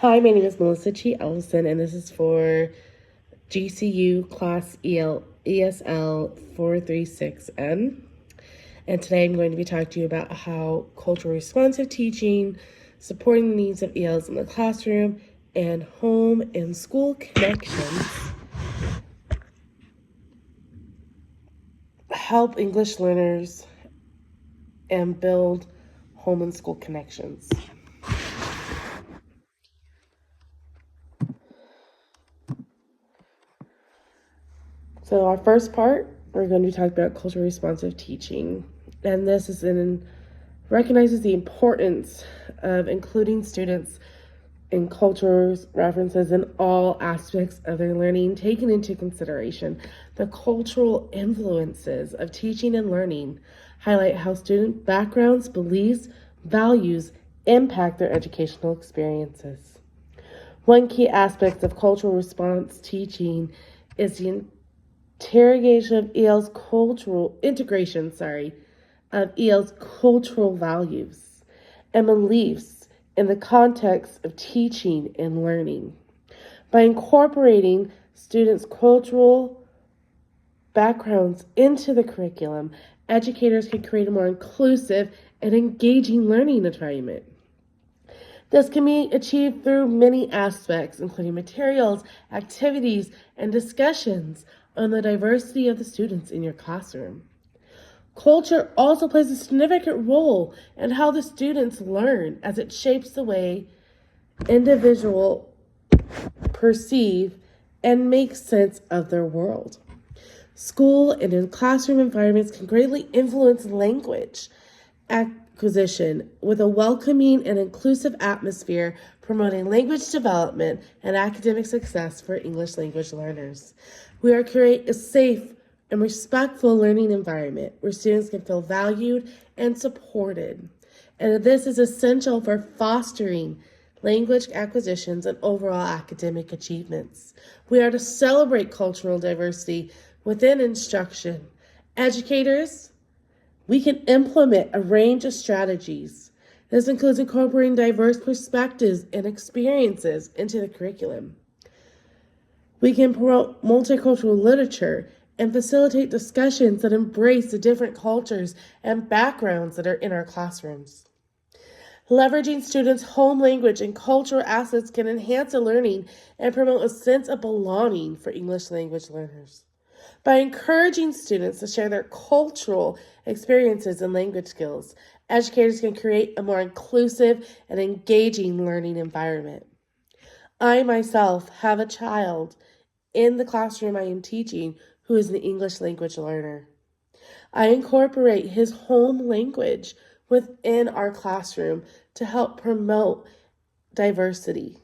Hi, my name is Melissa T. Ellison, and this is for GCU Class ESL-436N. And today I'm going to be talking to you about how culturally responsive teaching, supporting the needs of ELs in the classroom, and home and school connections help English learners and build home and school connections. So our first part, we're going to be talking about culturally responsive teaching. And this is recognizes the importance of including students in cultures, references in all aspects of their learning, taking into consideration the cultural influences of teaching and learning, highlight how student backgrounds, beliefs, values impact their educational experiences. One key aspect of cultural response teaching is the integration of EL's cultural values and beliefs in the context of teaching and learning. By incorporating students' cultural backgrounds into the curriculum, educators can create a more inclusive and engaging learning environment. This can be achieved through many aspects, including materials, activities, and discussions on the diversity of the students in your classroom. Culture also plays a significant role in how the students learn, as it shapes the way individuals perceive and make sense of their world. School and in-classroom environments can greatly influence language acquisition with a welcoming and inclusive atmosphere, promoting language development and academic success for English language learners. We are create a safe and respectful learning environment where students can feel valued and supported. And this is essential for fostering language acquisitions and overall academic achievements. We are to celebrate cultural diversity within instruction. Educators, we can implement a range of strategies. This includes incorporating diverse perspectives and experiences into the curriculum. We can promote multicultural literature and facilitate discussions that embrace the different cultures and backgrounds that are in our classrooms. Leveraging students' home language and cultural assets can enhance their learning and promote a sense of belonging for English language learners. By encouraging students to share their cultural experiences and language skills, educators can create a more inclusive and engaging learning environment. I myself have a child in the classroom I am teaching who is an English language learner. I incorporate his home language within our classroom to help promote diversity.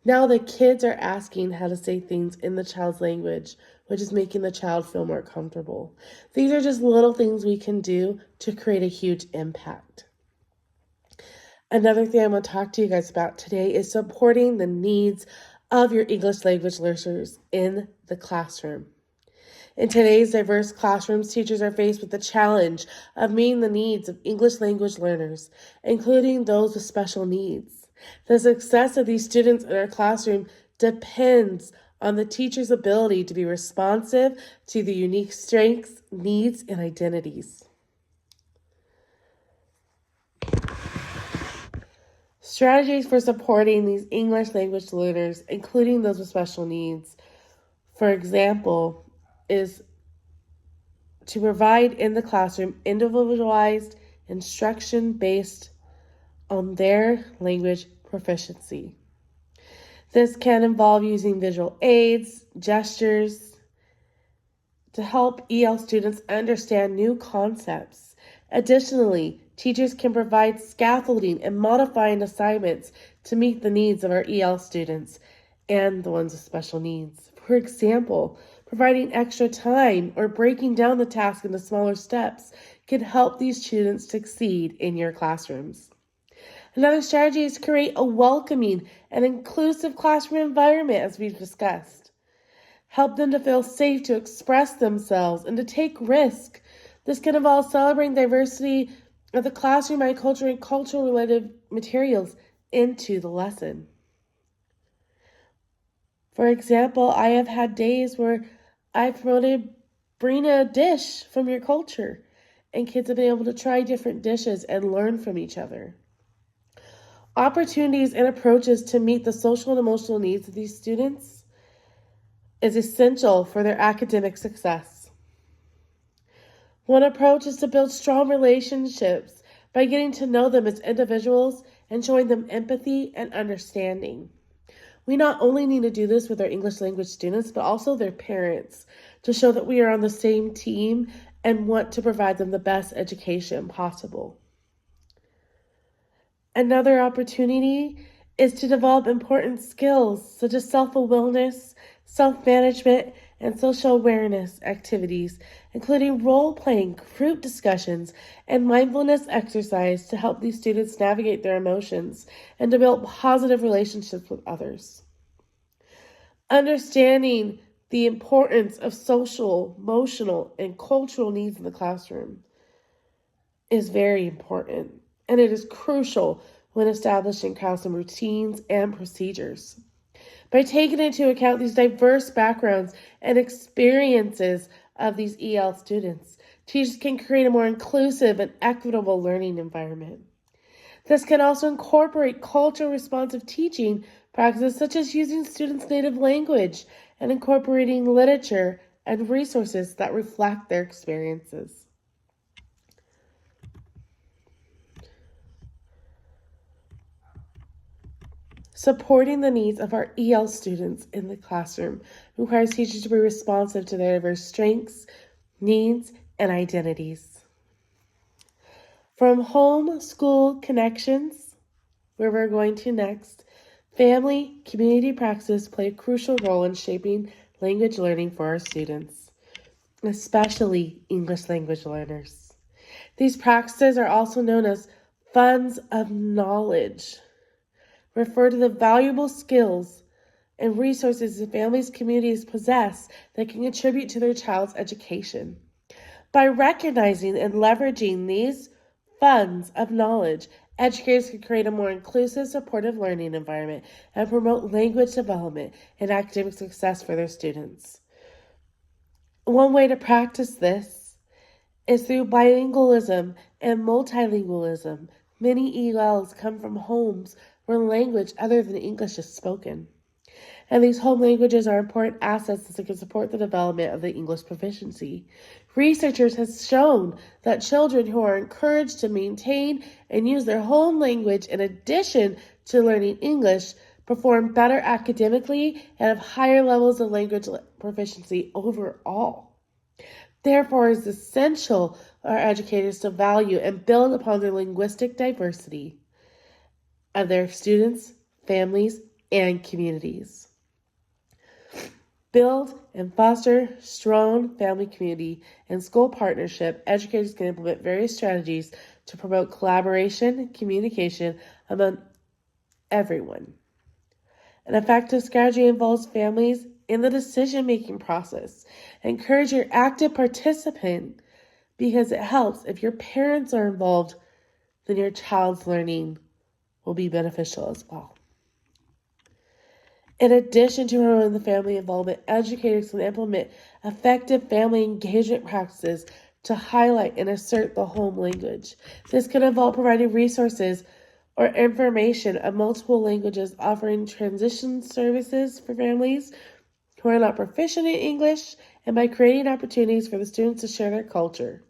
Now the kids are asking how to say things in the child's language, which is making the child feel more comfortable. These are just little things we can do to create a huge impact. Another thing I'm going to talk to you guys about today is supporting the needs of your English language learners in the classroom. In today's diverse classrooms, teachers are faced with the challenge of meeting the needs of English language learners, including those with special needs. The success of these students in our classroom depends on the teacher's ability to be responsive to the unique strengths, needs, and identities. Strategies for supporting these English language learners, including those with special needs, for example, is to provide in the classroom individualized instruction based on their language proficiency. This can involve using visual aids, gestures, to help EL students understand new concepts. Additionally, teachers can provide scaffolding and modifying assignments to meet the needs of our EL students and the ones with special needs. For example, providing extra time or breaking down the task into smaller steps can help these students succeed in your classrooms. Another strategy is to create a welcoming and inclusive classroom environment, as we've discussed. Help them to feel safe to express themselves and to take risks. This can involve celebrating diversity of the classroom by culture and cultural-related materials into the lesson. For example, I have had days where I promoted bring a dish from your culture, and kids have been able to try different dishes and learn from each other. Opportunities and approaches to meet the social and emotional needs of these students is essential for their academic success. One approach is to build strong relationships by getting to know them as individuals and showing them empathy and understanding. We not only need to do this with our English language students, but also their parents to show that we are on the same team and want to provide them the best education possible. Another opportunity is to develop important skills such as self-awareness, self-management, and social awareness activities, including role-playing, group discussions, and mindfulness exercise to help these students navigate their emotions and develop positive relationships with others. Understanding the importance of social, emotional, and cultural needs in the classroom is very important, and it is crucial when establishing classroom routines and procedures. By taking into account these diverse backgrounds and experiences of these EL students, teachers can create a more inclusive and equitable learning environment. This can also incorporate culturally responsive teaching practices such as using students' native language and incorporating literature and resources that reflect their experiences. Supporting the needs of our EL students in the classroom requires teachers to be responsive to their diverse strengths, needs, and identities. From home school connections, where we're going to next, family community practices play a crucial role in shaping language learning for our students, especially English language learners. These practices are also known as funds of knowledge. Refer to the valuable skills and resources that families' communities possess that can contribute to their child's education. By recognizing and leveraging these funds of knowledge, educators can create a more inclusive, supportive learning environment and promote language development and academic success for their students. One way to practice this is through bilingualism and multilingualism. Many ELs come from homes where language other than English is spoken. And these home languages are important assets that can support the development of the English proficiency. Researchers have shown that children who are encouraged to maintain and use their home language in addition to learning English perform better academically and have higher levels of language proficiency overall. Therefore, it is essential for our educators to value and build upon the linguistic diversity of their students, families, and communities. Build and foster strong family community and school partnership. Educators can implement various strategies to promote collaboration and communication among everyone. An effective strategy involves families in the decision-making process. Encourage your active participant because it helps. If your parents are involved, then your child's learning will be beneficial as well. In addition to promoting the family involvement, educators can implement effective family engagement practices to highlight and assert the home language. This can involve providing resources or information of multiple languages, offering transition services for families who are not proficient in English, and by creating opportunities for the students to share their culture.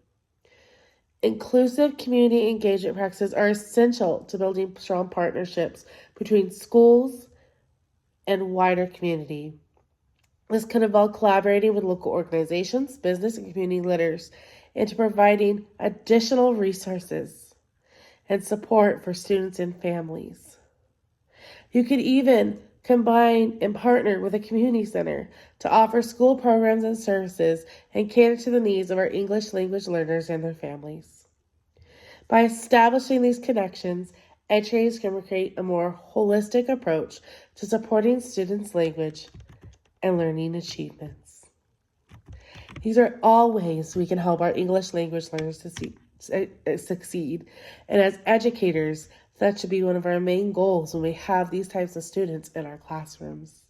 Inclusive community engagement practices are essential to building strong partnerships between schools and wider community. This can involve collaborating with local organizations, business, and community leaders into providing additional resources and support for students and families. You could even combine and partner with a community center to offer school programs and services and cater to the needs of our English language learners and their families. By establishing these connections, educators can create a more holistic approach to supporting students' language and learning achievements. These are all ways we can help our English language learners to succeed. And as educators, That should be one of our main goals when we have these types of students in our classrooms.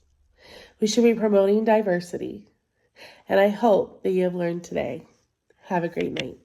We should be promoting diversity, and I hope that you have learned today. Have a great night.